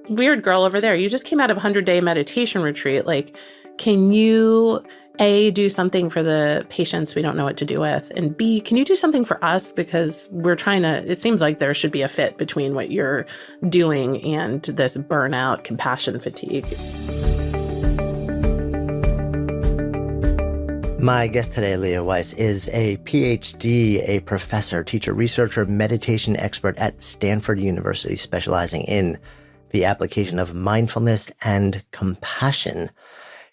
weird girl over there, you just came out of a 100-day meditation retreat. Like, can you, A, do something for the patients we don't know what to do with? And B, can you do something for us? Because we're trying to, it seems like there should be a fit between what you're doing and this burnout, compassion fatigue. My guest today, Leah Weiss, is a Ph.D., a professor, teacher, researcher, meditation expert at Stanford University, specializing in the application of mindfulness and compassion.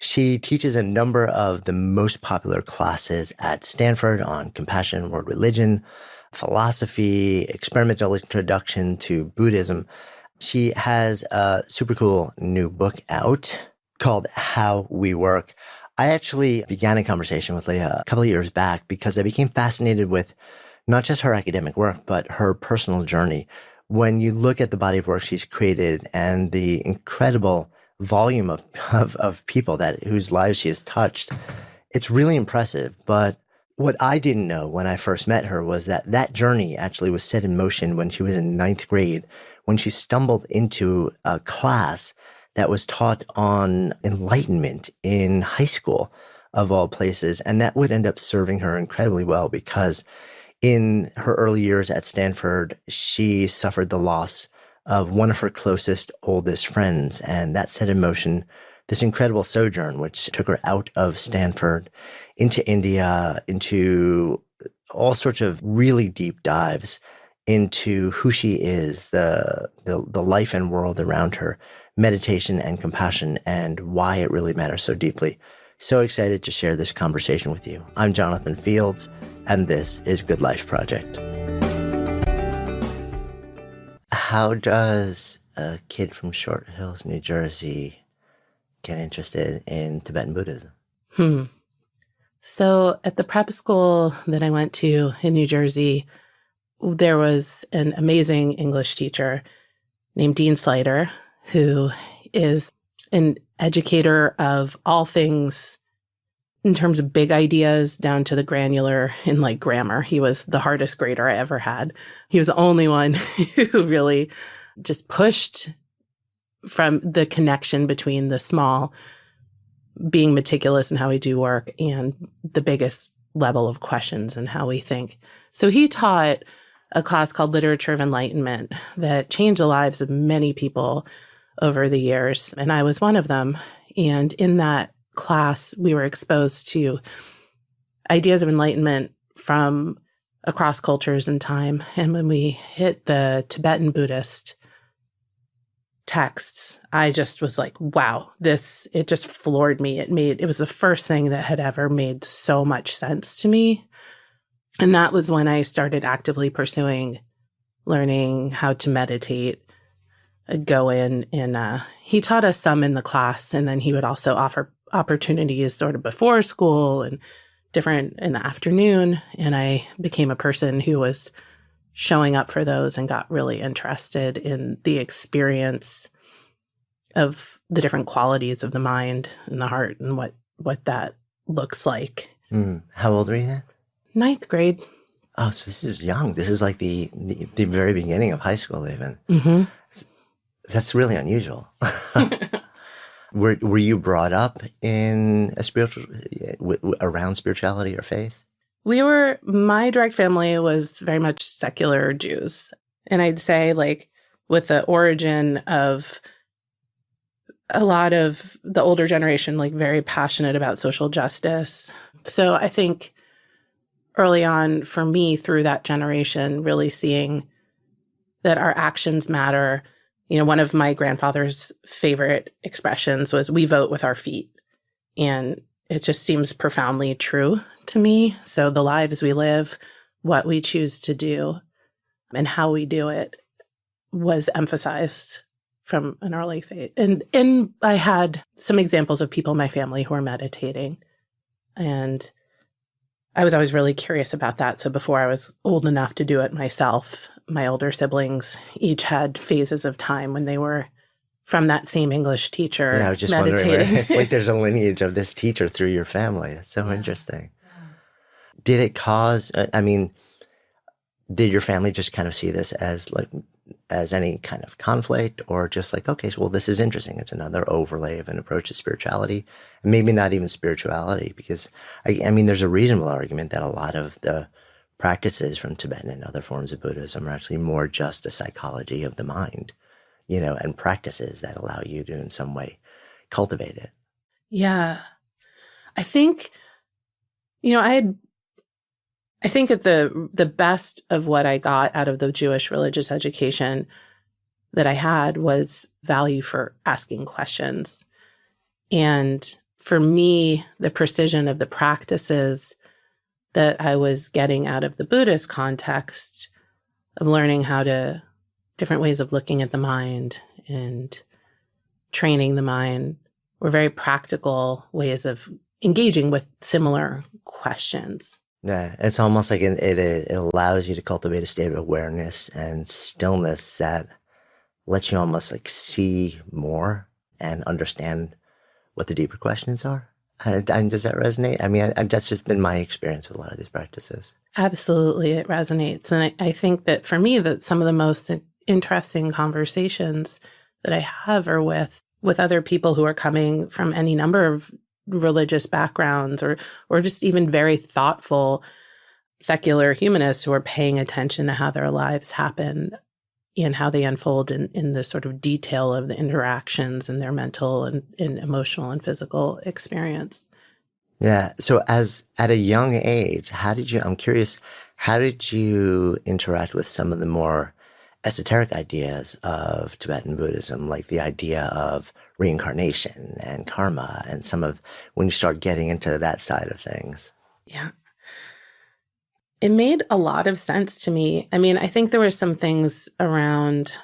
She teaches a number of the most popular classes at Stanford on compassion, world religion, philosophy, experimental introduction to Buddhism. She has a super cool new book out called How We Work. I actually began a conversation with Leah a couple of years back because I became fascinated with not just her academic work, but her personal journey. When you look at the body of work she's created and the incredible volume of people whose lives she has touched, it's really impressive. But what I didn't know when I first met her was that journey actually was set in motion when she was in 9th grade, when she stumbled into a class that was taught on enlightenment in high school, of all places. And that would end up serving her incredibly well because in her early years at Stanford, she suffered the loss of one of her closest, oldest friends. And that set in motion this incredible sojourn, which took her out of Stanford into India, into all sorts of really deep dives into who she is, the life and world around her, meditation and compassion, and why it really matters so deeply. So excited to share this conversation with you. I'm Jonathan Fields, and this is Good Life Project. How does a kid from Short Hills, New Jersey, get interested in Tibetan Buddhism? So at the prep school that I went to in New Jersey, there was an amazing English teacher named Dean Slider, who is an educator of all things in terms of big ideas down to the granular in like grammar. He was the hardest grader I ever had. He was the only one who really just pushed from the connection between the small, being meticulous in how we do work, and the biggest level of questions and how we think. So he taught a class called Literature of Enlightenment that changed the lives of many people over the years. And I was one of them. And in that class, we were exposed to ideas of enlightenment from across cultures and time. And when we hit the Tibetan Buddhist texts, I just was like, wow, it just floored me. It was the first thing that had ever made so much sense to me. And that was when I started actively pursuing learning how to meditate. I'd go in and he taught us some in the class, and then he would also offer opportunities sort of before school and different in the afternoon. And I became a person who was showing up for those and got really interested in the experience of the different qualities of the mind and the heart and what that looks like. How old were you then? 9th grade. Oh, so this is young. This is like the very beginning of high school even. Mm-hmm. That's really unusual. Were you brought up in around spirituality or faith? My direct family was very much secular Jews. And I'd say like with the origin of a lot of the older generation, like very passionate about social justice. So I think early on for me through that generation, really seeing that our actions matter. You know, one of my grandfather's favorite expressions was, we vote with our feet. And it just seems profoundly true to me. So the lives we live, what we choose to do, and how we do it was emphasized from an early phase. And I had some examples of people in my family who were meditating. And I was always really curious about that. So before I was old enough to do it myself, my older siblings each had phases of time when they were from that same English teacher. Yeah, I was just meditating. wondering, it's like there's a lineage of this teacher through your family. It's so interesting. Did it cause, did your family just kind of see this as like as any kind of conflict, or just like, okay, so, well, this is interesting. It's another overlay of an approach to spirituality, and maybe not even spirituality, because I mean, there's a reasonable argument that a lot of the practices from Tibetan and other forms of Buddhism are actually more just a psychology of the mind, and practices that allow you to in some way cultivate it. Yeah. I think, I think at the best of what I got out of the Jewish religious education that I had was value for asking questions. And for me, the precision of the practices that I was getting out of the Buddhist context of learning different ways of looking at the mind and training the mind were very practical ways of engaging with similar questions. Yeah, it's almost like it allows you to cultivate a state of awareness and stillness that lets you almost like see more and understand what the deeper questions are. And does that resonate? I mean, that's just been my experience with a lot of these practices. Absolutely, it resonates. And I think that for me, that some of the most interesting conversations that I have are with other people who are coming from any number of religious backgrounds or just even very thoughtful secular humanists who are paying attention to how their lives happen and how they unfold in the sort of detail of the interactions in their mental and emotional and physical experience. Yeah. So at a young age, I'm curious, how did you interact with some of the more esoteric ideas of Tibetan Buddhism, like the idea of reincarnation and karma and when you start getting into that side of things? Yeah. It made a lot of sense to me. I mean, I think there were some things around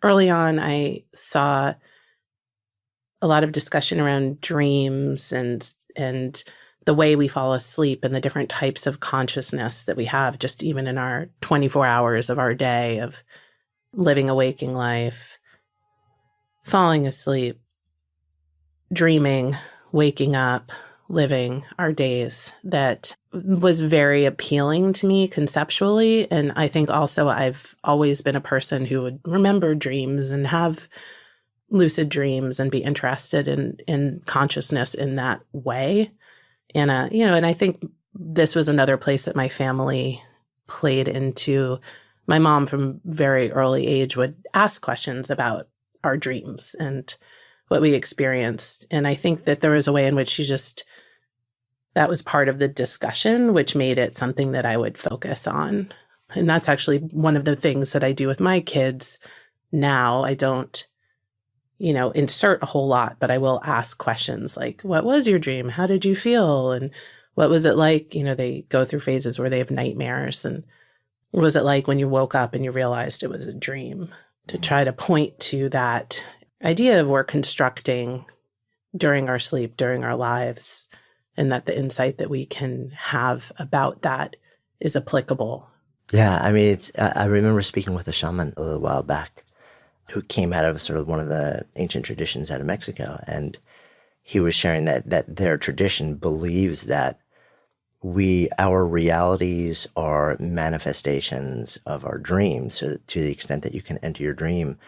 early on. I saw a lot of discussion around dreams and the way we fall asleep and the different types of consciousness that we have just even in our 24 hours of our day of living a waking life, falling asleep, dreaming, waking up, living our days. That was very appealing to me conceptually. And I think also I've always been a person who would remember dreams and have lucid dreams and be interested in consciousness in that way. And, and I think this was another place that my family played into. My mom from very early age would ask questions about our dreams and what we experienced. And I think that there was a way in which that was part of the discussion, which made it something that I would focus on. And that's actually one of the things that I do with my kids now. I don't, insert a whole lot, but I will ask questions like, what was your dream? How did you feel? And what was it like? They go through phases where they have nightmares. And what was it like when you woke up and you realized it was a dream? To try to point to that idea of we're constructing during our sleep, during our lives, and that the insight that we can have about that is applicable. Yeah, I mean, I remember speaking with a shaman a little while back who came out of sort of one of the ancient traditions out of Mexico, and he was sharing that their tradition believes that our realities are manifestations of our dreams. So to the extent that you can enter your dream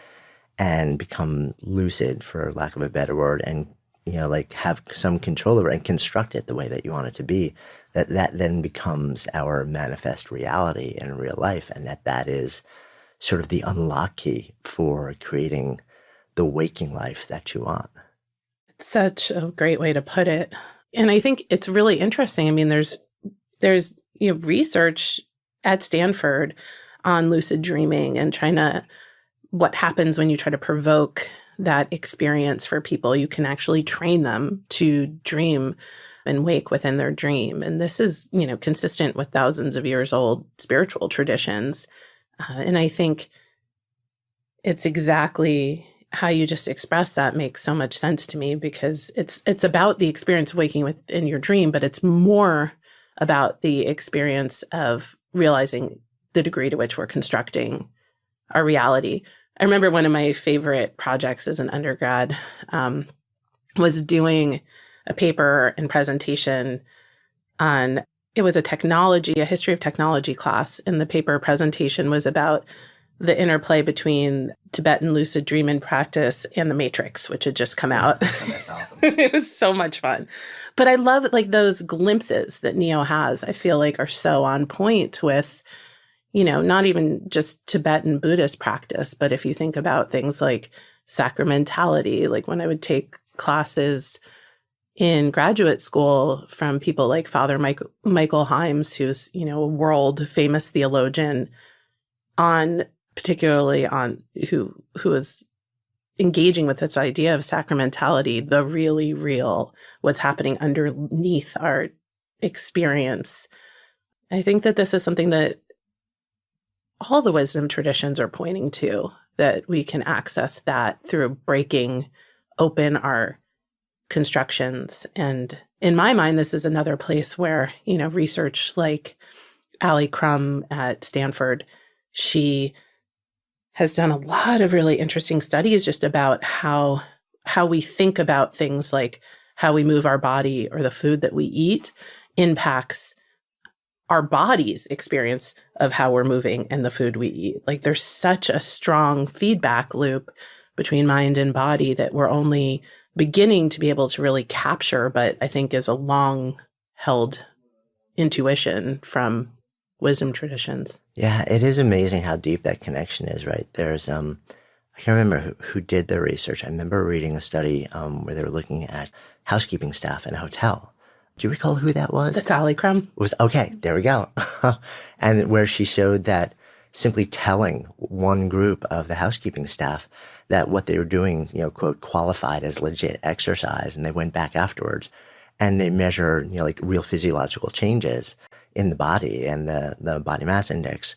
and become lucid, for lack of a better word, and like have some control over it and construct it the way that you want it to be, that then becomes our manifest reality in real life, and that is sort of the unlock key for creating the waking life that you want. It's such a great way to put it. And I think it's really interesting. I mean, there's research at Stanford on lucid dreaming and what happens when you try to provoke that experience for people. You can actually train them to dream and wake within their dream. And this is, consistent with thousands of years old spiritual traditions. And I think it's exactly how you just express that makes so much sense to me, because it's about the experience of waking within your dream, but it's more about the experience of realizing the degree to which we're constructing our reality. I remember one of my favorite projects as an undergrad was doing a paper and presentation it was a history of technology class. And the paper presentation was about the interplay between Tibetan lucid dreaming practice and the Matrix, which had just come out. That's awesome. It was so much fun. But I love like those glimpses that Neo has, I feel like are so on point with, not even just Tibetan Buddhist practice, but if you think about things like sacramentality, like when I would take classes in graduate school from people like Father Michael Himes, who's, a world famous theologian particularly on who is engaging with this idea of sacramentality, the really real, what's happening underneath our experience. I think that this is something that all the wisdom traditions are pointing to, that we can access that through breaking open our constructions. And in my mind, this is another place where, research like Ali Crum at Stanford, she has done a lot of really interesting studies just about how we think about things like how we move our body or the food that we eat impacts our body's experience of how we're moving and the food we eat. Like there's such a strong feedback loop between mind and body that we're only beginning to be able to really capture, but I think is a long held intuition from wisdom traditions. Yeah, it is amazing how deep that connection is, right? There's, I can't remember who did the research. I remember reading a study where they were looking at housekeeping staff in a hotel. Do you recall who that was? That's Ali Crum. Okay, there we go. And where she showed that simply telling one group of the housekeeping staff that what they were doing, quote, qualified as legit exercise, and they went back afterwards and they measured, like real physiological changes in the body and the body mass index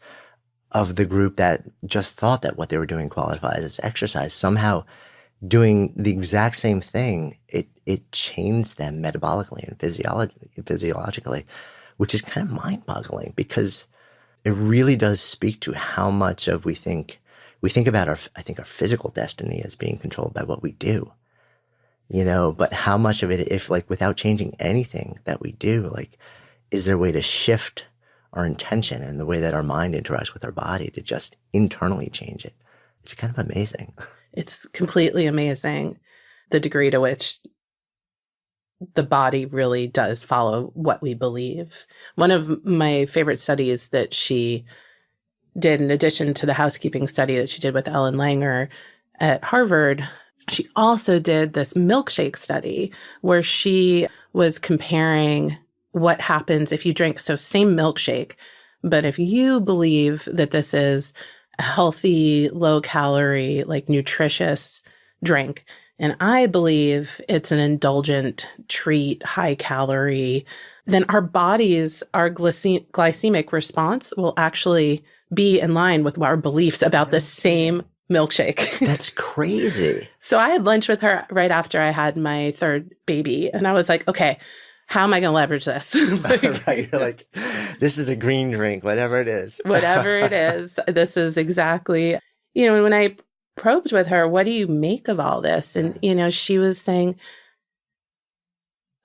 of the group that just thought that what they were doing qualified as exercise. Somehow doing the exact same thing, it changed them metabolically and physiologically, which is kind of mind-boggling because it really does speak to how much of we think about our physical destiny as being controlled by what we do, but how much of it, if like without changing anything that we do, like, is there a way to shift our intention and the way that our mind interacts with our body to just internally change it? It's kind of amazing. It's completely amazing the degree to which the body really does follow what we believe. One of my favorite studies that she did, in addition to the housekeeping study that she did with Ellen Langer at Harvard, she also did this milkshake study where she was comparing what happens if you drink, so same milkshake, but if you believe that this is a healthy, low calorie, like nutritious drink, and I believe it's an indulgent treat, high calorie, then our bodies, our glycemic response will actually be in line with our beliefs about the same milkshake. That's crazy. So I had lunch with her right after I had my third baby, and I was like, okay, how am I going to leverage this? Right. You're like, this is a green drink, whatever it is. Whatever it is. This is exactly, when I probed with her, what do you make of all this? And, she was saying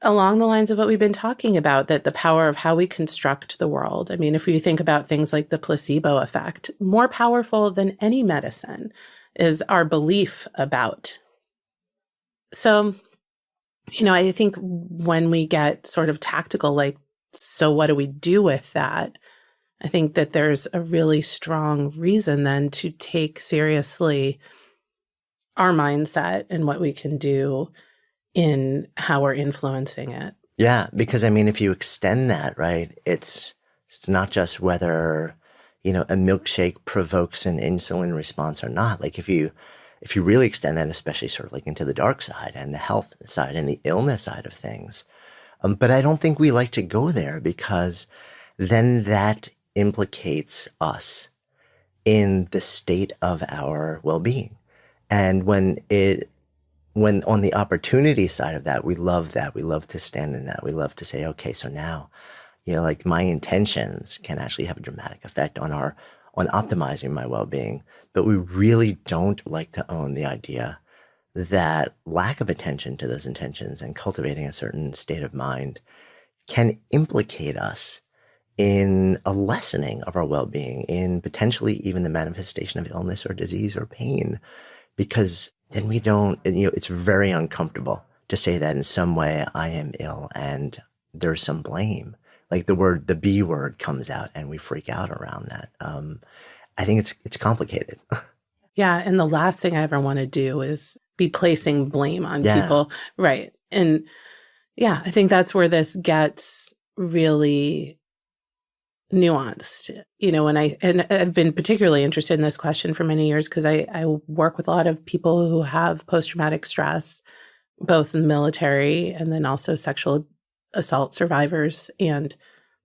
along the lines of what we've been talking about, that the power of how we construct the world. I mean, if you think about things like the placebo effect, more powerful than any medicine is our belief about. So, I think when we get sort of tactical, like, so what do we do with that? I think that there's a really strong reason then to take seriously our mindset and what we can do in how we're influencing it. Yeah, because if you extend that, right, it's not just whether, a milkshake provokes an insulin response or not. Like if you really extend that, especially sort of like into the dark side and the health side and the illness side of things. But I don't think we like to go there because then that implicates us in the state of our well-being. And when on the opportunity side of that, we love to stand in that. We love to say, okay, so now, like my intentions can actually have a dramatic effect on optimizing my well-being. But we really don't like to own the idea that lack of attention to those intentions and cultivating a certain state of mind can implicate us in a lessening of our well-being, in potentially even the manifestation of illness or disease or pain, because then we don't, it's very uncomfortable to say that in some way I am ill and there's some blame. Like the B word comes out and we freak out around that. I think it's complicated. Yeah. And the last thing I ever want to do is be placing blame on Yeah. people. Right. And yeah, I think that's where this gets really nuanced. And I've been particularly interested in this question for many years because I work with a lot of people who have post-traumatic stress, both in the military and then also sexual assault survivors. And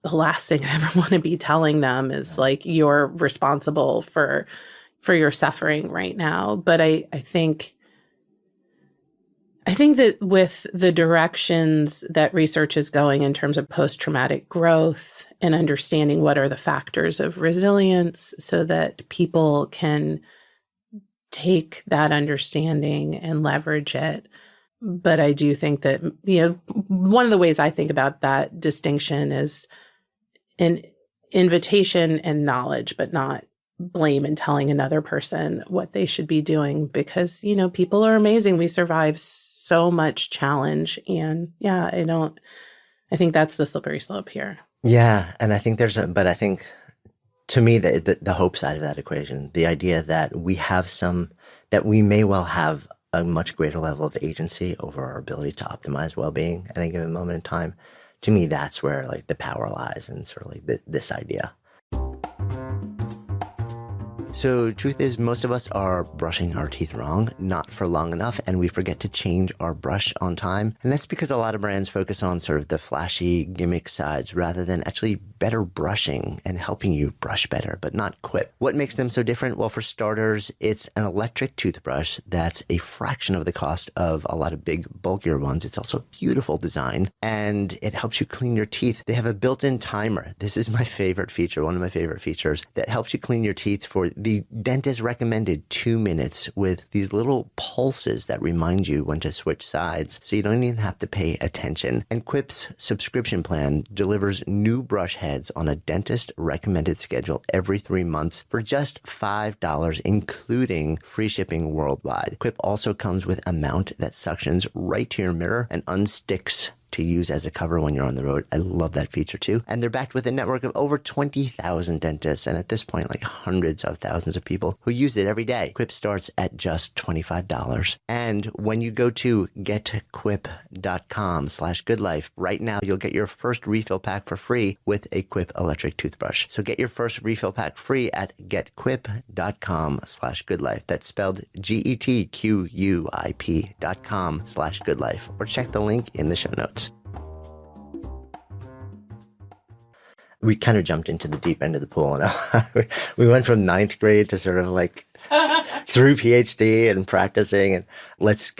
the last thing I ever want to be telling them is like, you're responsible for your suffering right now. But I think that with the directions that research is going in terms of post-traumatic growth and understanding what are the factors of resilience so that people can take that understanding and leverage it. But I do think that, one of the ways I think about that distinction is an invitation and knowledge, but not blame and telling another person what they should be doing because, people are amazing. We survive so much challenge. And yeah, I think that's the slippery slope here. Yeah. And I think but I think to me, the hope side of that equation, the idea that that we may well have a much greater level of agency over our ability to optimize well-being at any given moment in time. To me, that's where like the power lies and sort of like this idea. So truth is, most of us are brushing our teeth wrong, not for long enough, and we forget to change our brush on time. And that's because a lot of brands focus on sort of the flashy gimmick sides rather than actually better brushing and helping you brush better, but not QUIP. What makes them so different? Well, for starters, it's an electric toothbrush that's a fraction of the cost of a lot of big, bulkier ones. It's also a beautiful design, and it helps you clean your teeth. They have a built-in timer. This is my favorite feature, one of my favorite features, that helps you clean your teeth for the dentist recommended 2 minutes with these little pulses that remind you when to switch sides, so you don't even have to pay attention. And QUIP's subscription plan delivers new brush heads on a dentist recommended schedule every 3 months for just $5, including free shipping worldwide. QUIP also comes with a mount that suctions right to your mirror and unsticks to use as a cover when you're on the road. I love that feature too. And they're backed with a network of over 20,000 dentists, and at this point, like hundreds of thousands of people who use it every day. QUIP starts at just $25. And when you go to getquip.com/goodlife, right now, you'll get your first refill pack for free with a QUIP electric toothbrush. So get your first refill pack free at getquip.com/goodlife. That's spelled GETQUIP.com/goodlife, or check the link in the show notes. We kind of jumped into the deep end of the pool. We went from 9th grade to sort of like through Ph.D. and practicing. And let's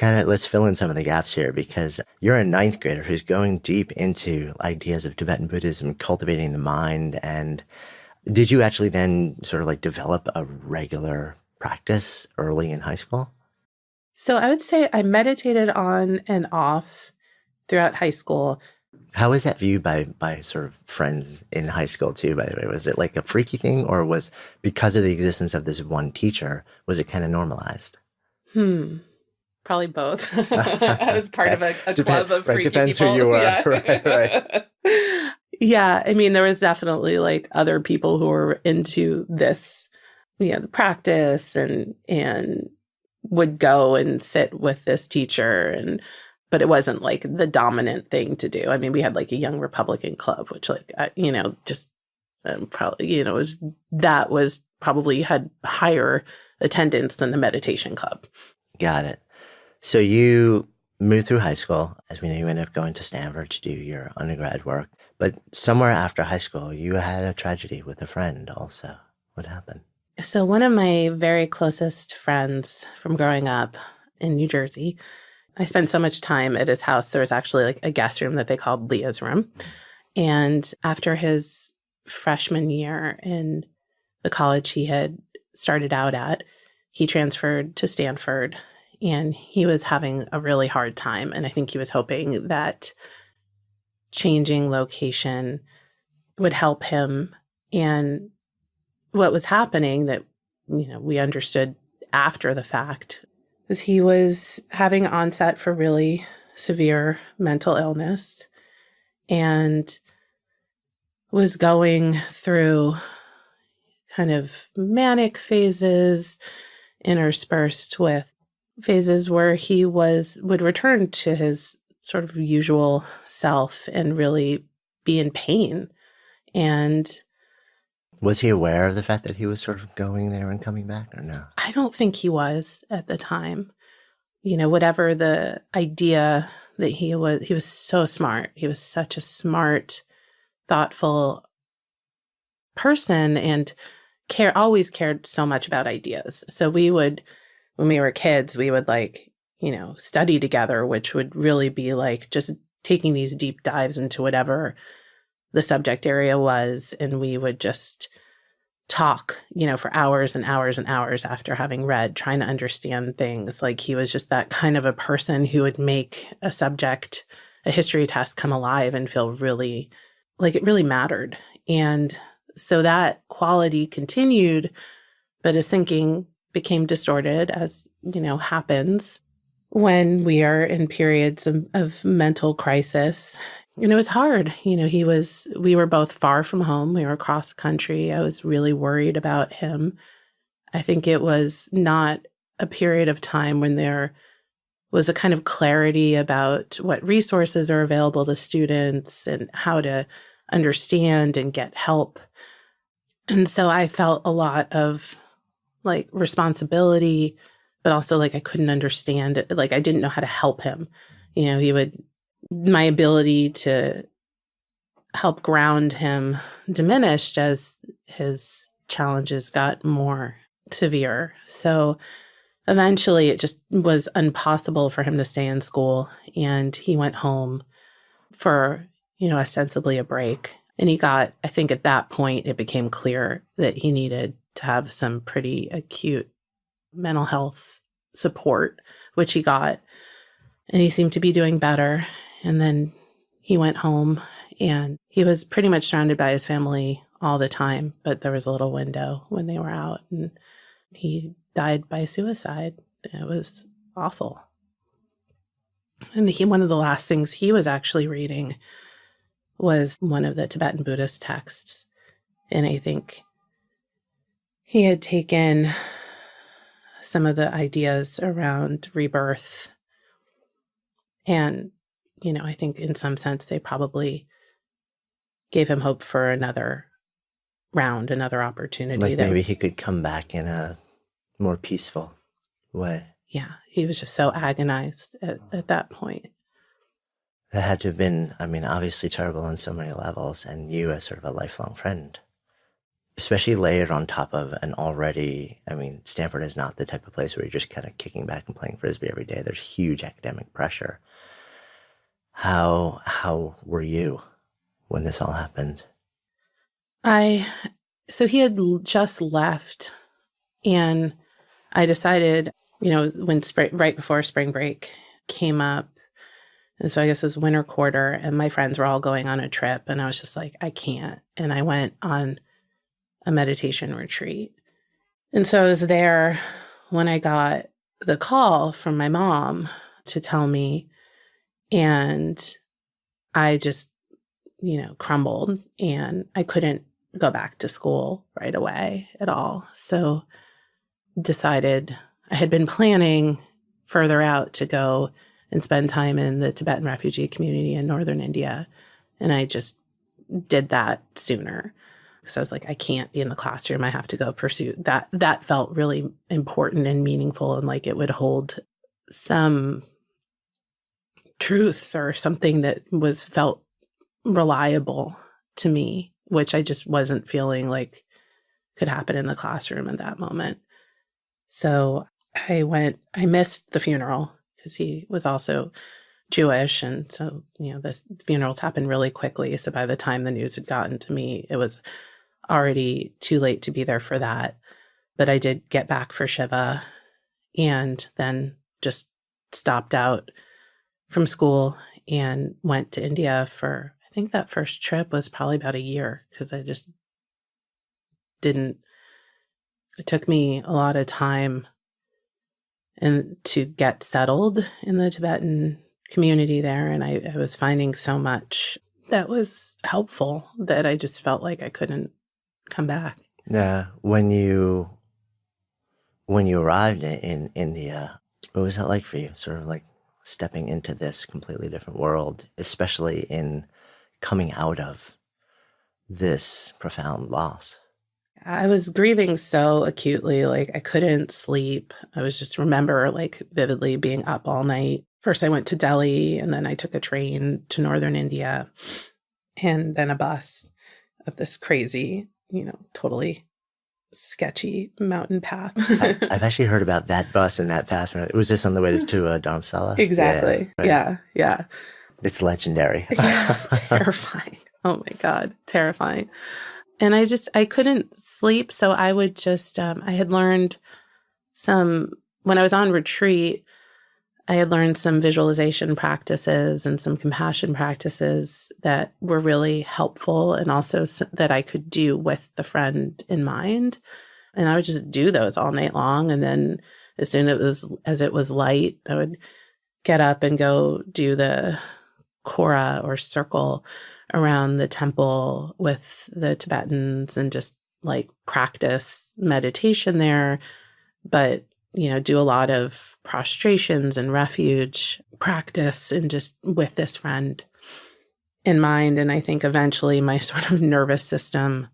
fill in some of the gaps here, because you're a 9th grader who's going deep into ideas of Tibetan Buddhism, cultivating the mind. And did you actually then sort of like develop a regular practice early in high school? So I would say I meditated on and off throughout high school. How was that viewed by sort of friends in high school too, by the way? Was it like a freaky thing, or was, because of the existence of this one teacher, was it kind of normalized? Probably both. I was part of a club of freaky depends people. Who you were. Yeah. Right. Yeah. I mean, there was definitely like other people who were into this, the practice and would go and sit with this teacher, but it wasn't like the dominant thing to do. I mean, we had like a young Republican club, which probably had higher attendance than the meditation club. Got it. So you moved through high school. As we know, you ended up going to Stanford to do your undergrad work. But somewhere after high school, you had a tragedy with a friend also. What happened? So one of my very closest friends from growing up in New Jersey, I spent so much time at his house. There was actually like a guest room that they called Leah's room. And after his freshman year in the college he had started out at, he transferred to Stanford, and he was having a really hard time. And I think he was hoping that changing location would help him. And what was happening that, we understood after the fact is he was having onset for really severe mental illness and was going through kind of manic phases interspersed with phases where he would return to his sort of usual self and really be in pain. And was he aware of the fact that he was sort of going there and coming back, or no? I don't think he was at the time. Whatever the idea that he was so smart. He was such a smart, thoughtful person and always cared so much about ideas. So when we were kids, we would study together, which would really be like just taking these deep dives into whatever the subject area was. And we would just talk, for hours and hours and hours after having read, trying to understand things. Like he was just that kind of a person who would make a subject, a history test, come alive and feel really like it really mattered. And so that quality continued, but his thinking became distorted, as, happens when we are in periods of mental crisis. And it was hard. We were both far from home. We were across the country. I was really worried about him. I think it was not a period of time when there was a kind of clarity about what resources are available to students and how to understand and get help. And so I felt a lot of responsibility, but also I couldn't understand it. I didn't know how to help him. My ability to help ground him diminished as his challenges got more severe. So eventually it just was impossible for him to stay in school. And he went home for, ostensibly a break. And I think at that point, it became clear that he needed to have some pretty acute mental health support, which he got. And he seemed to be doing better. And then he went home and he was pretty much surrounded by his family all the time. But there was a little window when they were out and he died by suicide. It was awful. And one of the last things he was actually reading was one of the Tibetan Buddhist texts. And I think he had taken some of the ideas around rebirth. And, I think in some sense they probably gave him hope for another round, another opportunity. Maybe he could come back in a more peaceful way. Yeah, he was just so agonized at that point. That had to have been, obviously terrible on so many levels, and you as sort of a lifelong friend, especially layered on top of an already, Stanford is not the type of place where you're just kind of kicking back and playing Frisbee every day. There's huge academic pressure. How were you when this all happened? So he had just left, and I decided, when right before spring break came up, and so I guess it was winter quarter, and my friends were all going on a trip, and I was just like, I can't. And I went on a meditation retreat. And so I was there when I got the call from my mom to tell me, and I just, crumbled, and I couldn't go back to school right away at all. So decided I had been planning further out to go and spend time in the Tibetan refugee community in northern India. And I just did that sooner. So I was like, I can't be in the classroom. I have to go pursue that. That felt really important and meaningful, and like it would hold some truth or something that felt reliable to me, which I just wasn't feeling like could happen in the classroom at that moment. So I missed the funeral because he was also Jewish. And so, this funerals happened really quickly. So by the time the news had gotten to me, it was already too late to be there for that. But I did get back for Shiva and then just stopped out from school and went to India for, I think that first trip was probably about a year because I just didn't, it took me a lot of time and to get settled in the Tibetan community there. And I was finding so much that was helpful that I just felt like I couldn't come back. Yeah. When you arrived in India, what was that like for you? Sort of like stepping into this completely different world, especially in coming out of this profound loss. I was grieving so acutely, like I couldn't sleep. I was just remember like vividly being up all night. First I went to Delhi and then I took a train to northern India and then a bus up this crazy, totally sketchy mountain path. I've actually heard about that bus and that path. Was this on the way to Dharamsala? Exactly. Yeah, right. Yeah. It's legendary. Yeah, terrifying. Oh my God, terrifying. And I couldn't sleep. So I would just, I had learned when I was on retreat, I had learned some visualization practices and some compassion practices that were really helpful and also that I could do with the friend in mind. And I would just do those all night long. And then as soon as it was light, I would get up and go do the kora or circle around the temple with the Tibetans and just like practice meditation there, but do a lot of prostrations and refuge practice and just with this friend in mind. And I think eventually my sort of nervous system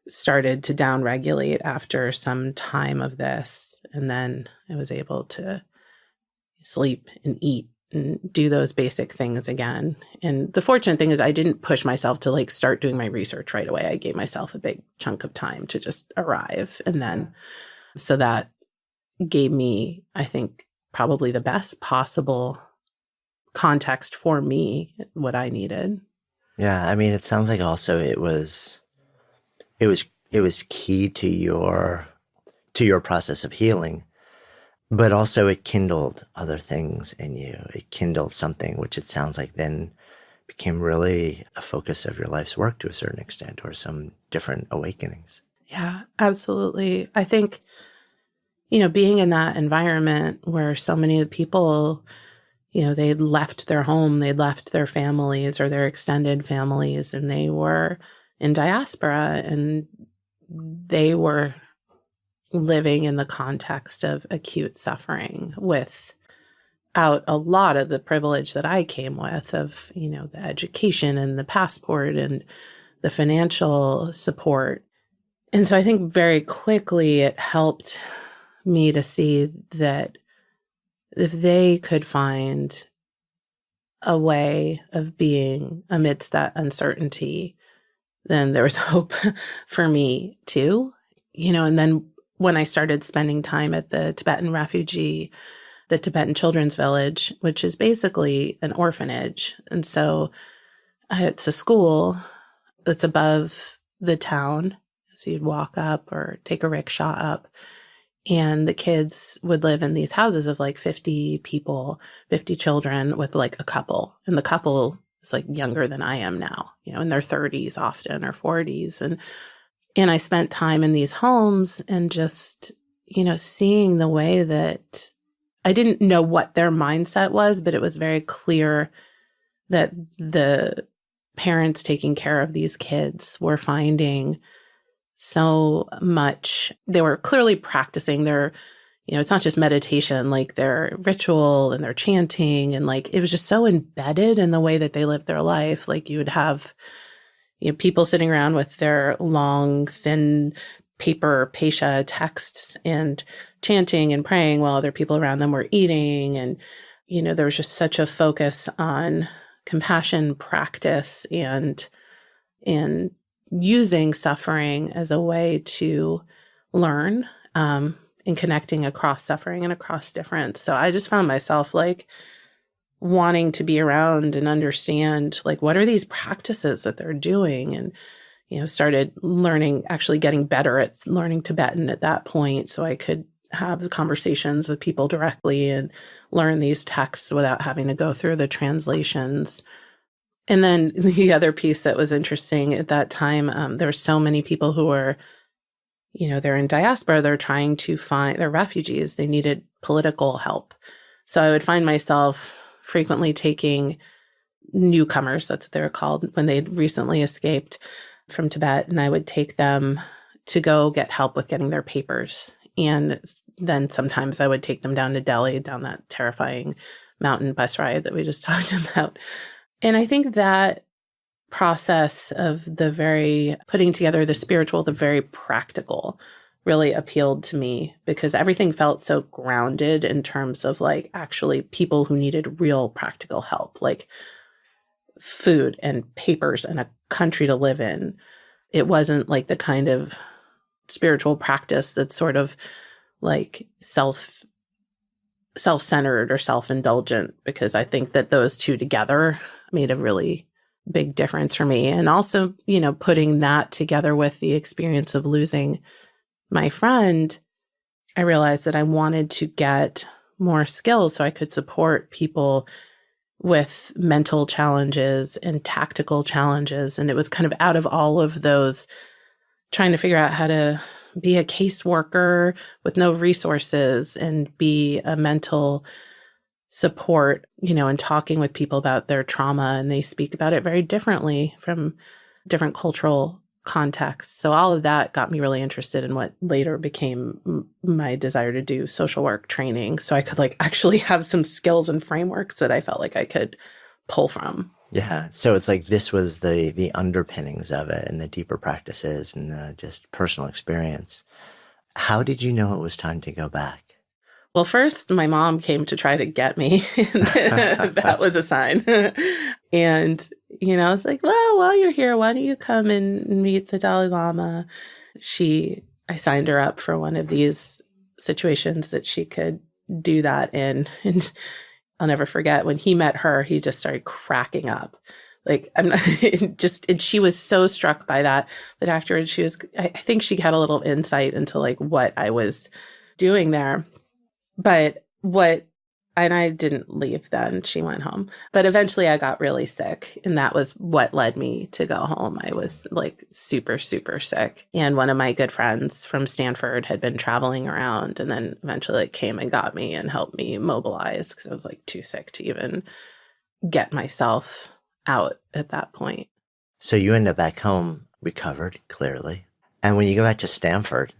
started to downregulate after some time of this. And then I was able to sleep and eat and do those basic things again. And the fortunate thing is I didn't push myself to like start doing my research right away. I gave myself a big chunk of time to just arrive. And then, so that gave me, I think, probably the best possible context for me, what I needed. Yeah. I mean, it sounds like also it was key to your process of healing. But also it kindled other things in you. It kindled something which it sounds like then became really a focus of your life's work to a certain extent, or some different awakenings. Yeah, absolutely. I think, being in that environment where so many of the people, they'd left their home, they'd left their families or their extended families, and they were in diaspora and they were living in the context of acute suffering without a lot of the privilege that I came with of, the education and the passport and the financial support. And so I think very quickly it helped me to see that if they could find a way of being amidst that uncertainty, then there was hope for me too, and then when I started spending time at the Tibetan the Tibetan Children's Village, which is basically an orphanage. And so it's a school that's above the town. So you'd walk up or take a rickshaw up, and the kids would live in these houses of like 50 people, 50 children with like a couple. And the couple is like younger than I am now, in their 30s often or 40s. And I spent time in these homes and just, seeing the way that I didn't know what their mindset was, but it was very clear that the parents taking care of these kids were finding so much. They were clearly practicing their, it's not just meditation, like their ritual and their chanting. And like, it was just so embedded in the way that they lived their life. Like you would have people sitting around with their long, thin paper pesha texts and chanting and praying while other people around them were eating. And, there was just such a focus on compassion practice and using suffering as a way to learn and connecting across suffering and across difference. So I just found myself like wanting to be around and understand, like, what are these practices that they're doing? And, started learning, actually getting better at learning Tibetan at that point. So I could have conversations with people directly and learn these texts without having to go through the translations. And then the other piece that was interesting at that time, there were so many people who were, they're in diaspora, they're refugees, they needed political help. So I would find myself frequently taking newcomers, that's what they were called, when they'd recently escaped from Tibet, and I would take them to go get help with getting their papers. And then sometimes I would take them down to Delhi, down that terrifying mountain bus ride that we just talked about. And I think that process of putting together the spiritual, the very practical, really appealed to me because everything felt so grounded in terms of like actually people who needed real practical help, like food and papers and a country to live in. It wasn't like the kind of spiritual practice that's sort of like self-centered or self-indulgent, because I think that those two together made a really big difference for me. And also, putting that together with the experience of losing my friend, I realized that I wanted to get more skills so I could support people with mental challenges and tactical challenges. And it was kind of out of all of those, trying to figure out how to be a caseworker with no resources and be a mental support, and talking with people about their trauma, and they speak about it very differently from different cultural contexts. So all of that got me really interested in what later became my desire to do social work training, so I could like actually have some skills and frameworks that I felt like I could pull from. Yeah. So it's like this was the underpinnings of it and the deeper practices and the just personal experience. How did you know it was time to go back? Well, first, my mom came to try to get me. That was a sign. And, I was like, well, while you're here, why don't you come and meet the Dalai Lama? I signed her up for one of these situations that she could do that in. And I'll never forget when he met her, he just started cracking up. Like, I'm not and she was so struck by that afterwards I think she had a little insight into like what I was doing there. And I didn't leave then, she went home. But eventually I got really sick, and that was what led me to go home. I was like super, super sick. And one of my good friends from Stanford had been traveling around, and then eventually like came and got me and helped me mobilize because I was like too sick to even get myself out at that point. So you end up back home, recovered, clearly. And when you go back to Stanford,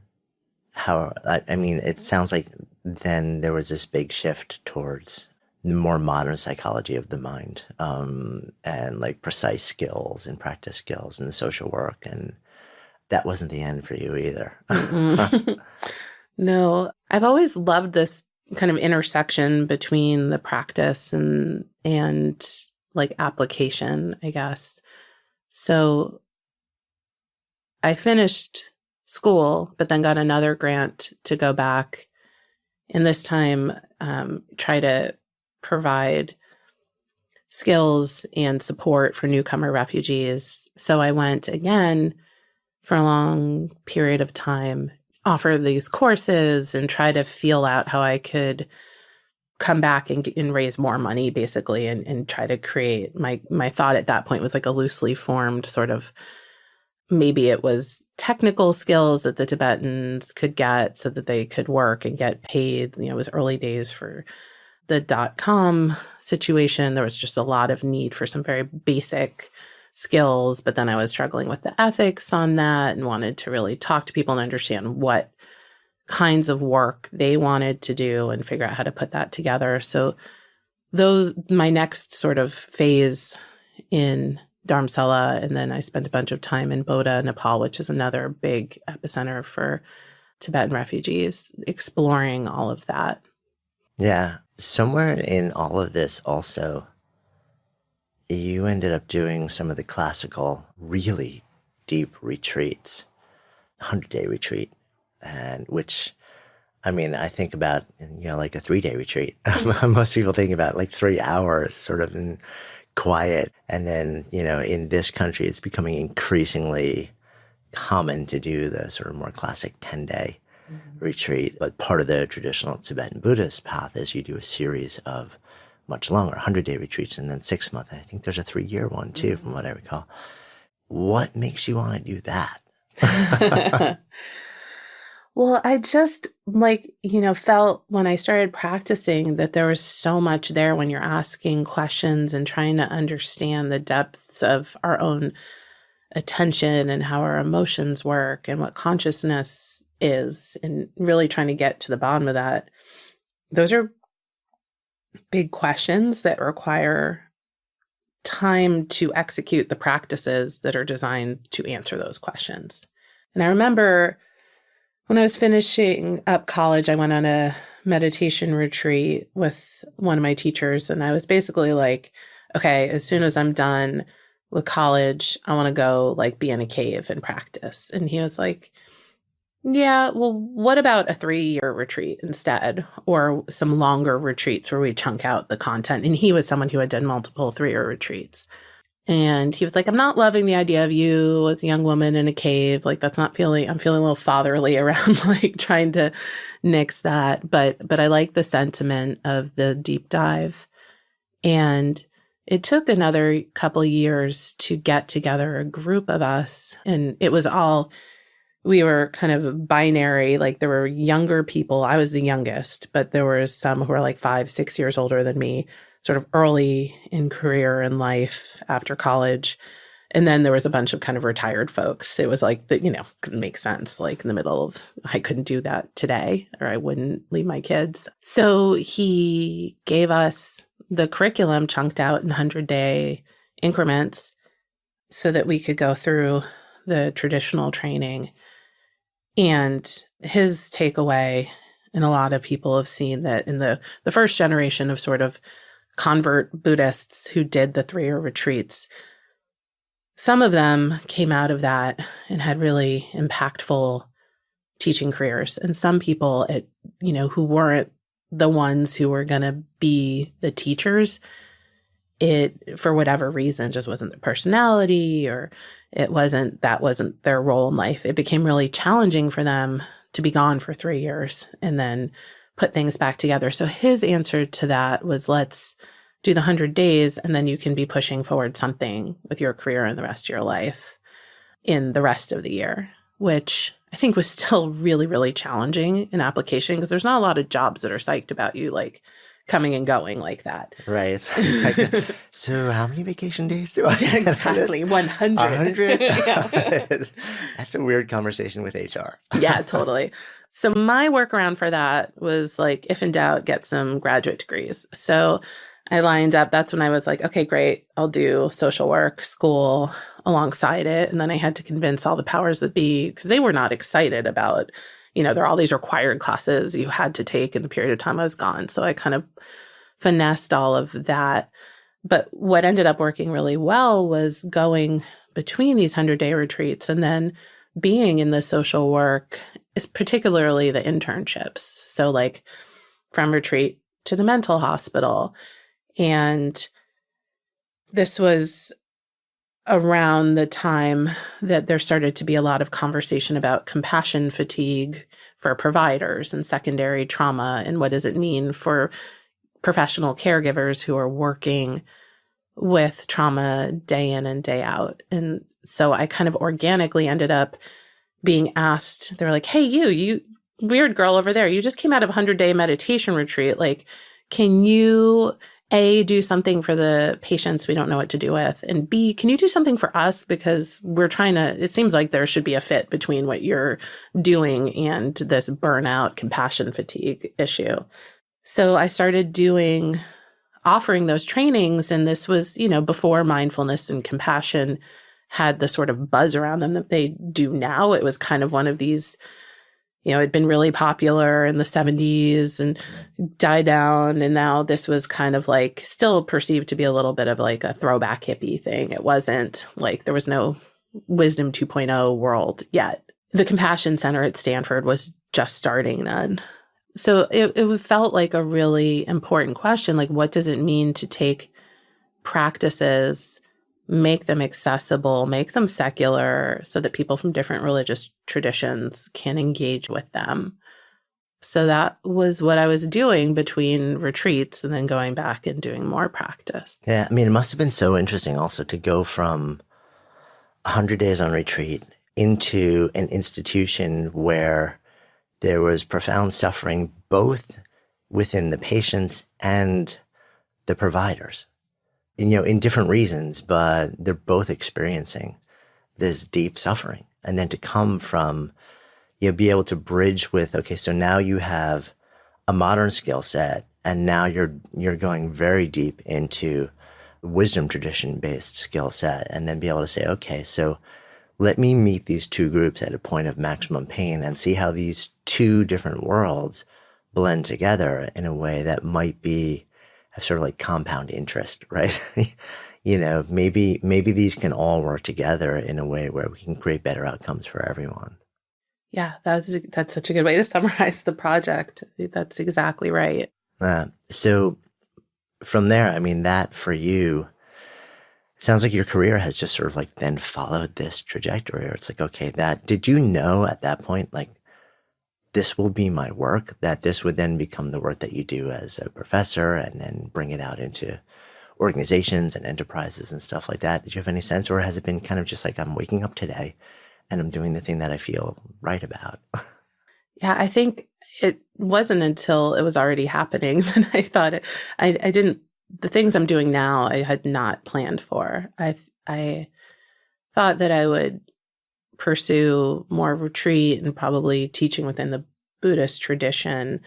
it sounds like then there was this big shift towards more modern psychology of the mind, and like precise skills and practice skills and the social work. And that wasn't the end for you either. No, I've always loved this kind of intersection between the practice and like application, I guess. So I finished school, but then got another grant to go back, and this time try to provide skills and support for newcomer refugees. So I went again for a long period of time, offer these courses and try to feel out how I could come back and raise more money, basically, and try to create my thought at that point was like a loosely formed sort of, maybe it was technical skills that the Tibetans could get so that they could work and get paid. It was early days for the .com situation. There was just a lot of need for some very basic skills, but then I was struggling with the ethics on that and wanted to really talk to people and understand what kinds of work they wanted to do and figure out how to put that together. So my next sort of phase in Dharamsala, and then I spent a bunch of time in Bodha, Nepal, which is another big epicenter for Tibetan refugees, exploring all of that. Yeah. Somewhere in all of this also, you ended up doing some of the classical, really deep retreats, 100-day retreat, and which, I think about, like a 3-day retreat. Most people think about like 3 hours sort of in quiet. And then, in this country, it's becoming increasingly common to do the sort of more classic 10-day retreat. But part of the traditional Tibetan Buddhist path is you do a series of much longer, 100-day retreats and then 6-month. I think there's a 3-year one too, from what I recall. What makes you want to do that? Well, I just felt when I started practicing that there was so much there when you're asking questions and trying to understand the depths of our own attention and how our emotions work and what consciousness is, and really trying to get to the bottom of that. Those are big questions that require time to execute the practices that are designed to answer those questions. And I remember when I was finishing up college, I went on a meditation retreat with one of my teachers, and I was basically like, okay, as soon as I'm done with college, I want to go be in a cave and practice. And he was like, yeah, well, what about a 3-year retreat instead, or some longer retreats where we chunk out the content? And he was someone who had done multiple 3-year retreats. And he was like, I'm not loving the idea of you as a young woman in a cave. I'm feeling a little fatherly around trying to nix that. But I like the sentiment of the deep dive. And it took another couple of years to get together a group of us. And it was we were kind of binary. There were younger people. I was the youngest, but there were some who were 5, 6 years older than me, sort of early in career and life after college. And then there was a bunch of kind of retired folks. It was it makes sense. In the middle of, I couldn't do that today, or I wouldn't leave my kids. So he gave us the curriculum chunked out in 100-day increments so that we could go through the traditional training. And his takeaway, and a lot of people have seen that in the first generation of sort of convert Buddhists who did the 3-year retreats, some of them came out of that and had really impactful teaching careers. And some people who weren't the ones who were going to be the teachers, it, for whatever reason, just wasn't their personality, or that wasn't their role in life. It became really challenging for them to be gone for 3 years and then put things back together. So his answer to that was, let's do the 100 days, and then you can be pushing forward something with your career and the rest of your life in the rest of the year, which I think was still really, really challenging in application, because there's not a lot of jobs that are psyched about you coming and going like that. Right. So how many vacation days do I have? Exactly. 100. 100? Yeah. That's a weird conversation with HR. Yeah, totally. So my workaround for that was if in doubt, get some graduate degrees. So I lined up. That's when I was like, okay, great. I'll do social work school alongside it. And then I had to convince all the powers that be, because they were not excited about, there are all these required classes you had to take in the period of time I was gone. So I kind of finessed all of that. But what ended up working really well was going between these 100-day retreats and then being in the social work, is particularly the internships. So from retreat to the mental hospital. And this was around the time that there started to be a lot of conversation about compassion fatigue for providers and secondary trauma, and what does it mean for professional caregivers who are working with trauma day in and day out. And so I kind of organically ended up being asked, they were like, hey, you weird girl over there, you just came out of a 100-day meditation retreat. Can you A, do something for the patients we don't know what to do with? And B, can you do something for us? Because it seems like there should be a fit between what you're doing and this burnout, compassion fatigue issue. So I started offering those trainings. And this was, before mindfulness and compassion had the sort of buzz around them that they do now. It was kind of one of these, it'd been really popular in the 70s and died down. And now this was kind of still perceived to be a little bit of a throwback hippie thing. It wasn't there was no Wisdom 2.0 world yet. The Compassion Center at Stanford was just starting then. So it felt like a really important question. What does it mean to take practices, make them accessible, make them secular, so that people from different religious traditions can engage with them? So that was what I was doing between retreats and then going back and doing more practice. Yeah. I mean, it must have been so interesting also to go from 100 days on retreat into an institution where there was profound suffering, both within the patients and the providers, and, in different reasons, but they're both experiencing this deep suffering. And then to come from, be able to bridge with, okay, so now you have a modern skill set, and now you're going very deep into wisdom tradition based skill set, and then be able to say, okay, so let me meet these two groups at a point of maximum pain and see how these two different worlds blend together in a way that might be have sort of like compound interest, right? Maybe these can all work together in a way where we can create better outcomes for everyone. Yeah, that's such a good way to summarize the project. That's exactly right. So from there, I mean, that for you, sounds like your career has just sort of like then followed this trajectory, or it's like, okay, did you know at that point, like, this will be my work, that this would then become the work that you do as a professor and then bring it out into organizations and enterprises and stuff like that? Did you have any sense, or has it been kind of just like, I'm waking up today and I'm doing the thing that I feel right about? Yeah, I think it wasn't until it was already happening that I thought I didn't, the things I'm doing now, I had not planned for. I thought that I would pursue more retreat and probably teaching within the Buddhist tradition.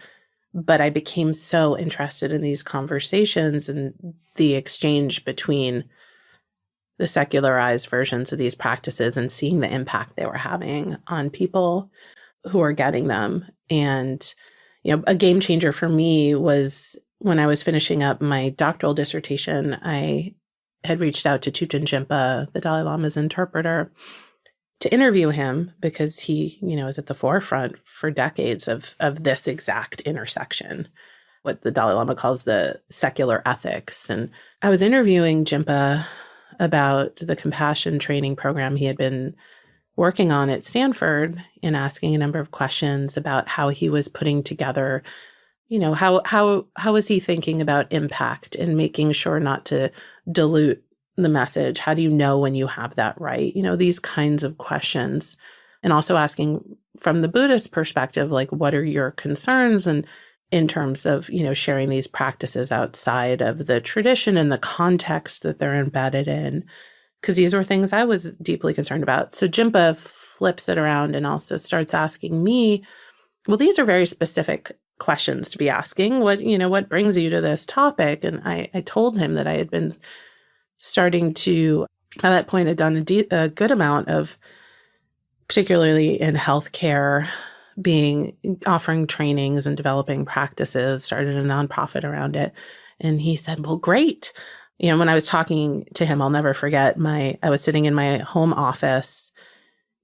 But I became so interested in these conversations and the exchange between the secularized versions of these practices and seeing the impact they were having on people who are getting them. And, a game changer for me was when I was finishing up my doctoral dissertation, I had reached out to Thupten Jinpa, the Dalai Lama's interpreter, to interview him because he, is at the forefront for decades of this exact intersection, what the Dalai Lama calls the secular ethics. And I was interviewing Jinpa about the compassion training program he had been working on at Stanford and asking a number of questions about how he was putting together, how was he thinking about impact and making sure not to dilute the message? How do you know when you have that right? These kinds of questions. And also asking from the Buddhist perspective, like, what are your concerns? And in terms of, sharing these practices outside of the tradition and the context that they're embedded in, because these were things I was deeply concerned about. So Jinpa flips it around and also starts asking me, well, these are very specific questions to be asking. What brings you to this topic? And I told him that I had been starting to, at that point, had done a good amount of, particularly in healthcare, offering trainings and developing practices, started a nonprofit around it. And he said, well, great. When I was talking to him, I'll never forget I was sitting in my home office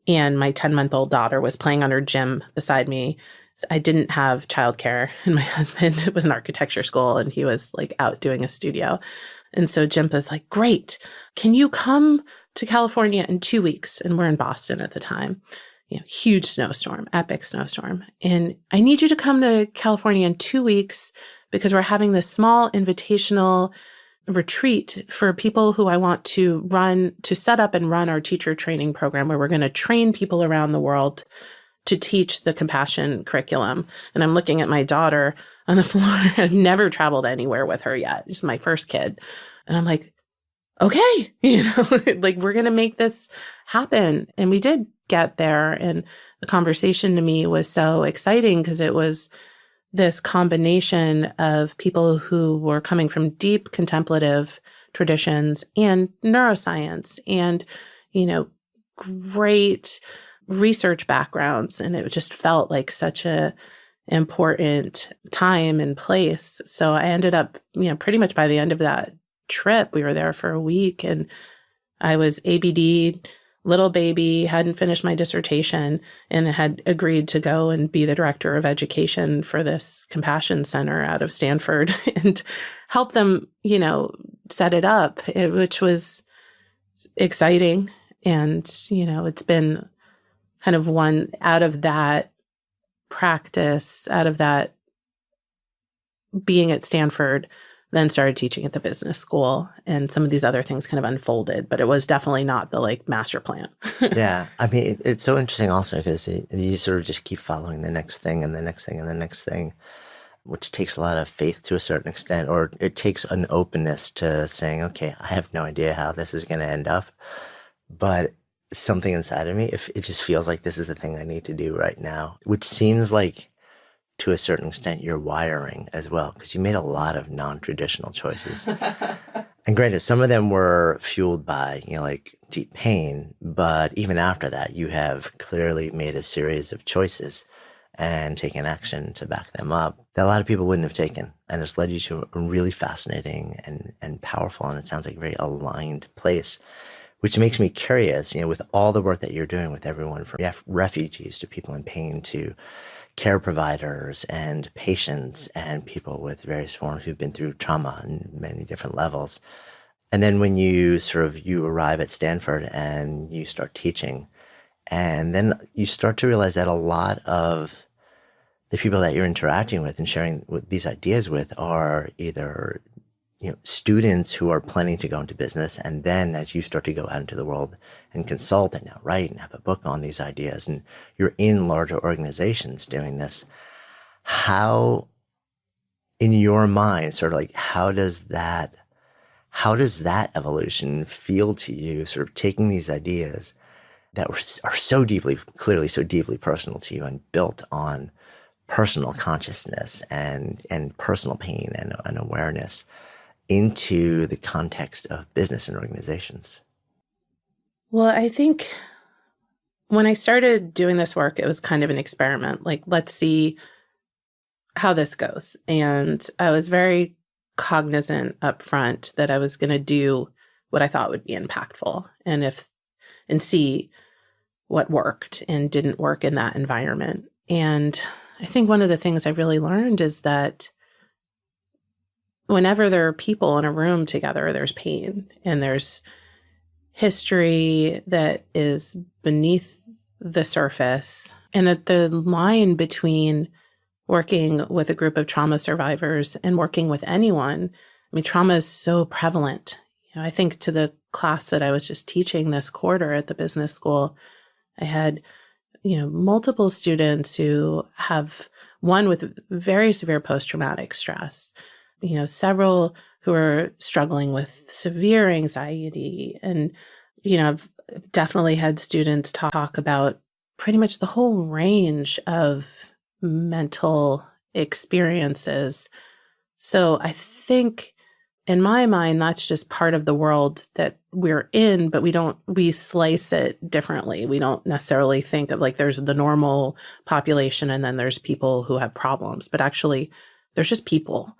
and my 10-month-old daughter was playing on her gym beside me. I didn't have childcare, and my husband was in architecture school and he was like out doing a studio. And so Jimpa's like, great, can you come to California in 2 weeks? And we're in Boston at the time, huge snowstorm, epic snowstorm. And I need you to come to California in 2 weeks because we're having this small invitational retreat for people who I want to set up and run our teacher training program, where we're going to train people around the world to teach the compassion curriculum. And I'm looking at my daughter on the floor. I've never traveled anywhere with her yet. She's my first kid. And I'm like, okay, like, we're going to make this happen. And we did get there. And the conversation to me was so exciting because it was this combination of people who were coming from deep contemplative traditions and neuroscience and, great research backgrounds. And it just felt like such a important time and place. So I ended up, pretty much by the end of that trip, we were there for a week, and I was ABD, little baby, hadn't finished my dissertation, and had agreed to go and be the director of education for this compassion center out of Stanford and help them, set it up, which was exciting. And, it's been kind of one out of that practice out of that being at Stanford, then started teaching at the business school, and some of these other things kind of unfolded, but it was definitely not the like master plan. Yeah. I mean, it's so interesting also because you sort of just keep following the next thing and the next thing and the next thing, which takes a lot of faith to a certain extent, or it takes an openness to saying, okay, I have no idea how this is going to end up, but something inside of me, if it just feels like this is the thing I need to do right now, which seems like to a certain extent your wiring as well, because you made a lot of non-traditional choices. And granted, some of them were fueled by, like deep pain, but even after that, you have clearly made a series of choices and taken action to back them up that a lot of people wouldn't have taken. And it's led you to a really fascinating and powerful, and it sounds like a very aligned place, which makes me curious, with all the work that you're doing with everyone from refugees to people in pain to care providers and patients and people with various forms who've been through trauma in many different levels. And then when you arrive at Stanford and you start teaching, and then you start to realize that a lot of the people that you're interacting with and sharing with these ideas with are either students who are planning to go into business. And then as you start to go out into the world and consult and now write and have a book on these ideas, and you're in larger organizations doing this, how in your mind, sort of like, how does that evolution feel to you, sort of taking these ideas that are clearly so deeply personal to you and built on personal consciousness and personal pain and awareness into the context of business and organizations? Well, I think when I started doing this work, it was kind of an experiment. Like, let's see how this goes. And I was very cognizant up front that I was going to do what I thought would be impactful and see what worked and didn't work in that environment. And I think one of the things I really learned is that whenever there are people in a room together, there's pain and there's history that is beneath the surface, and that the line between working with a group of trauma survivors and working with anyone, I mean, trauma is so prevalent. I think to the class that I was just teaching this quarter at the business school, I had, multiple students who have one with very severe post-traumatic stress, several who are struggling with severe anxiety. And, I've definitely had students talk about pretty much the whole range of mental experiences. So I think in my mind, that's just part of the world that we're in, but we slice it differently. We don't necessarily think of like there's the normal population and then there's people who have problems, but actually there's just people.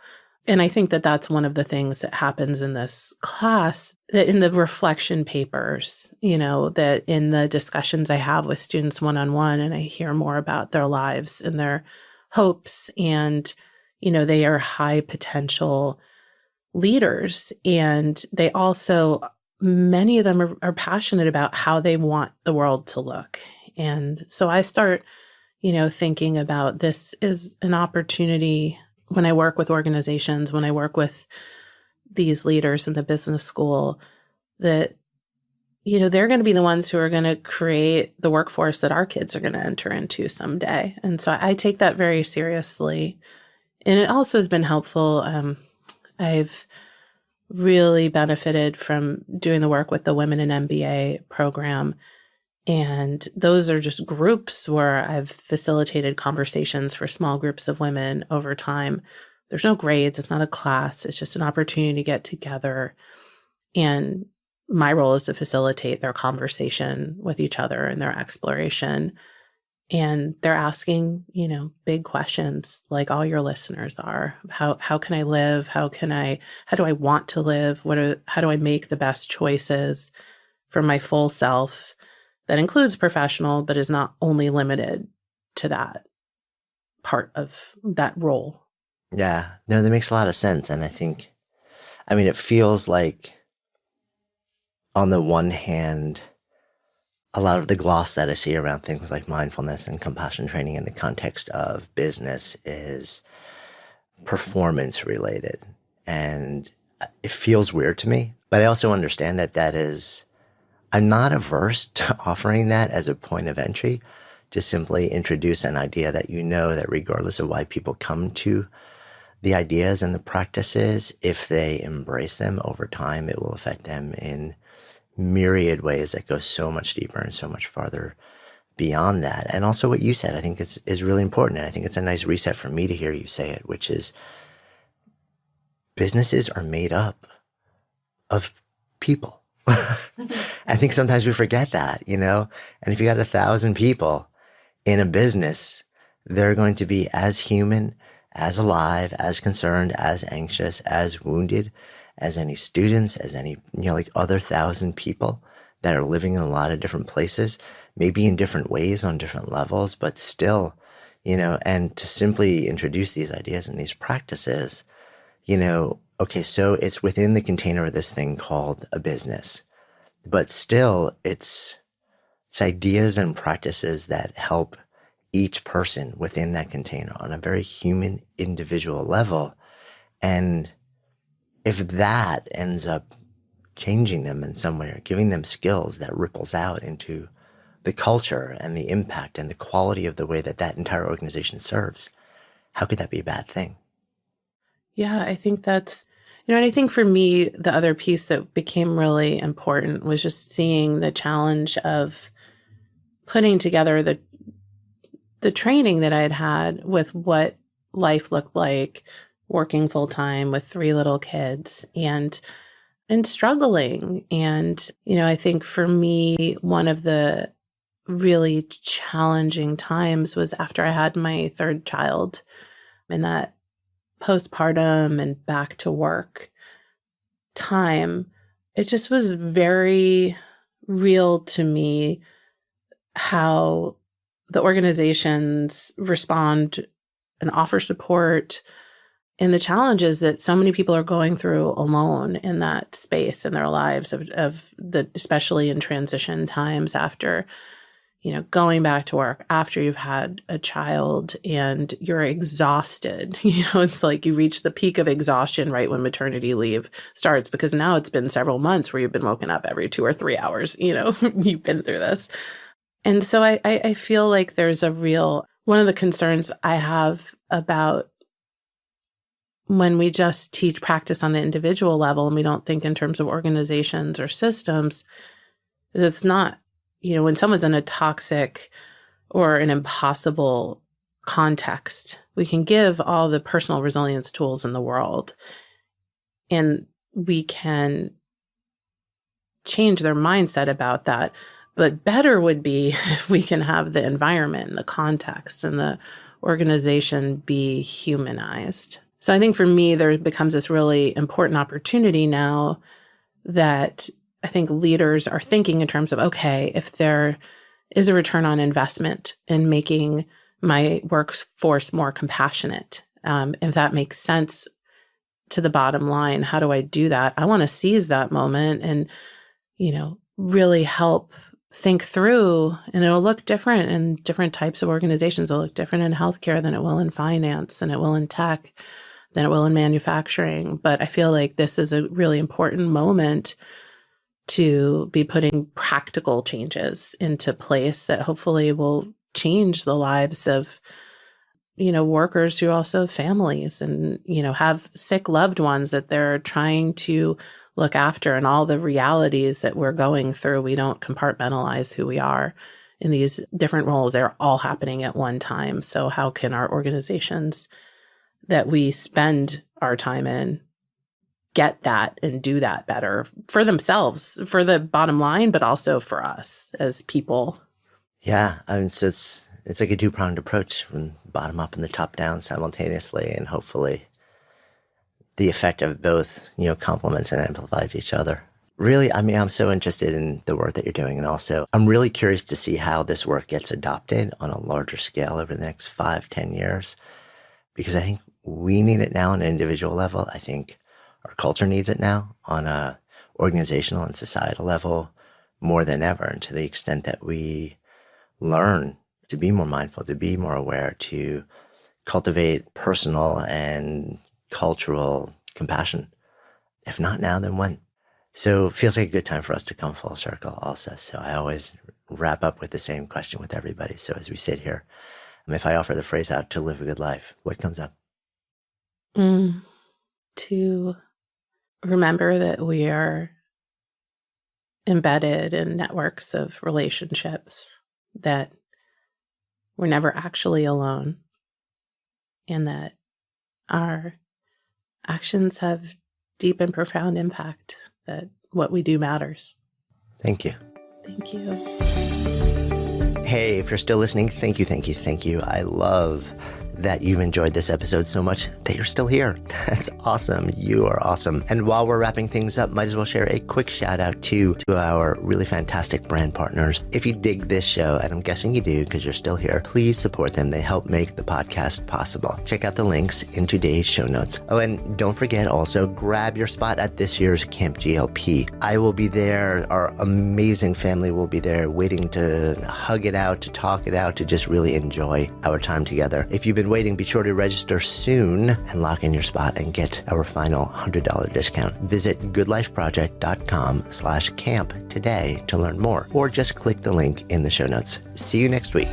And I think that that's one of the things that happens in this class, that in the reflection papers, that in the discussions I have with students one-on-one, and I hear more about their lives and their hopes, and, they are high potential leaders. And they also, many of them are passionate about how they want the world to look. And so I start, thinking about this is an opportunity when I work with organizations, when I work with these leaders in the business school, that, they're going to be the ones who are going to create the workforce that our kids are going to enter into someday. And so I take that very seriously. And it also has been helpful. I've really benefited from doing the work with the Women in MBA program. And those are just groups where I've facilitated conversations for small groups of women over time. There's no grades. It's not a class. It's just an opportunity to get together. And my role is to facilitate their conversation with each other and their exploration. And they're asking, big questions like all your listeners are. How can I live? How do I want to live? How do I make the best choices for my full self? That includes professional, but is not only limited to that part of that role. Yeah, no, that makes a lot of sense. And it feels like on the one hand, a lot of the gloss that I see around things like mindfulness and compassion training in the context of business is performance related. And it feels weird to me, but I also understand that I'm not averse to offering that as a point of entry, to simply introduce an idea that that regardless of why people come to the ideas and the practices, if they embrace them over time, it will affect them in myriad ways that go so much deeper and so much farther beyond that. And also what you said, I think is really important. And I think it's a nice reset for me to hear you say it, which is businesses are made up of people. I think sometimes we forget that, and if you got 1,000 people in a business, they're going to be as human, as alive, as concerned, as anxious, as wounded as any students, as any, like other 1,000 people that are living in a lot of different places, maybe in different ways on different levels, but still, and to simply introduce these ideas and these practices, okay, so it's within the container of this thing called a business, but still it's ideas and practices that help each person within that container on a very human, individual level. And if that ends up changing them in some way or giving them skills that ripples out into the culture and the impact and the quality of the way that entire organization serves, how could that be a bad thing? Yeah, I think that's, and I think for me, the other piece that became really important was just seeing the challenge of putting together the training that I had with what life looked like working full time with 3 little kids and struggling. And, I think for me, one of the really challenging times was after I had my 3rd child, and that postpartum and back to work time, it just was very real to me how the organizations respond and offer support and the challenges that so many people are going through alone in that space in their lives especially in transition times after, going back to work after you've had a child and you're exhausted. It's like you reach the peak of exhaustion right when maternity leave starts, because now it's been several months where you've been woken up every 2 or 3 hours, you've been through this. And so I feel like there's one of the concerns I have about when we just teach practice on the individual level and we don't think in terms of organizations or systems, is it's not, when someone's in a toxic or an impossible context, we can give all the personal resilience tools in the world and we can change their mindset about that. But better would be if we can have the environment and the context and the organization be humanized. So I think for me, there becomes this really important opportunity now that I think leaders are thinking in terms of, okay, if there is a return on investment in making my workforce more compassionate, if that makes sense to the bottom line, how do I do that? I want to seize that moment and, really help think through, and it'll look different in different types of organizations. It'll look different in healthcare than it will in finance, than it will in tech, than it will in manufacturing. But I feel like this is a really important moment to be putting practical changes into place that hopefully will change the lives of, workers who also have families and, have sick loved ones that they're trying to look after, and all the realities that we're going through. We don't compartmentalize who we are in these different roles. They're all happening at one time. So how can our organizations that we spend our time in get that and do that better for themselves, for the bottom line, but also for us as people? Yeah, I mean, so it's like a 2-pronged approach, from bottom up and the top down simultaneously, and hopefully the effect of both, complements and amplifies each other. Really, I mean, I'm so interested in the work that you're doing, and also I'm really curious to see how this work gets adopted on a larger scale over the next 5-10 years, because I think we need it now on an individual level. I think our culture needs it now on a organizational and societal level. more than ever. And to the extent that we learn to be more mindful, to be more aware, to cultivate personal and cultural compassion. If not now, then when? So it feels like a good time for us to come full circle also. So I always wrap up with the same question with everybody. So as we sit here, if I offer the phrase out to live a good life, what comes up? To remember that we are embedded in networks of relationships, that we're never actually alone, and that our actions have deep and profound impact, that what we do matters. Thank you. Thank you. Hey, if you're still listening, thank you, thank you, thank you. I love that you've enjoyed this episode so much that you're still here. That's awesome. You are awesome. And while we're wrapping things up, might as well share a quick shout out to our really fantastic brand partners. If you dig this show, and I'm guessing you do because you're still here, please support them. They help make the podcast possible. Check out the links in today's show notes. Oh, and don't forget also, grab your spot at this year's Camp GLP. I will be there. Our amazing family will be there waiting to hug it out, to talk it out, to just really enjoy our time together. If you've been waiting, be sure to register soon and lock in your spot and get our final $100 discount. Visit goodlifeproject.com/camp today to learn more, or just click the link in the show notes. See you next week.